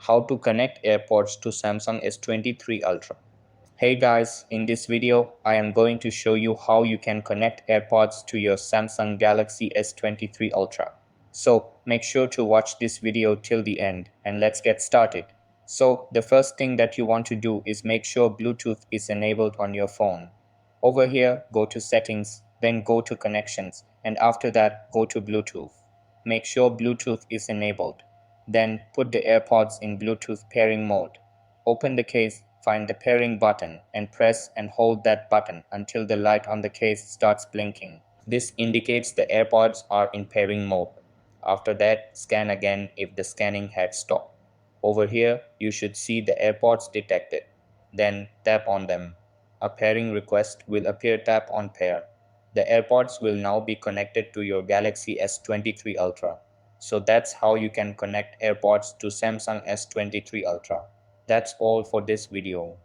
how to connect AirPods to Samsung S23 Ultra. Hey guys, in this video, I am going to show you how you can connect AirPods to your Samsung Galaxy S23 Ultra. So make sure to watch this video till the end and let's get started. So the first thing that you want to do is make sure Bluetooth is enabled on your phone. Over here, go to settings, then go to connections, and after that, go to Bluetooth. Make sure Bluetooth is enabled. Then put the AirPods in Bluetooth pairing mode. Open the case, find the pairing button, and press and hold that button until the light on the case starts blinking. This indicates the AirPods are in pairing mode. After that, scan again if the scanning had stopped. Over here, you should see the AirPods detected. Then tap on them. A pairing request will appear. Tap on pair. The AirPods will now be connected to your Galaxy S23 Ultra. So that's how you can connect AirPods to Samsung S23 Ultra. That's all for this video.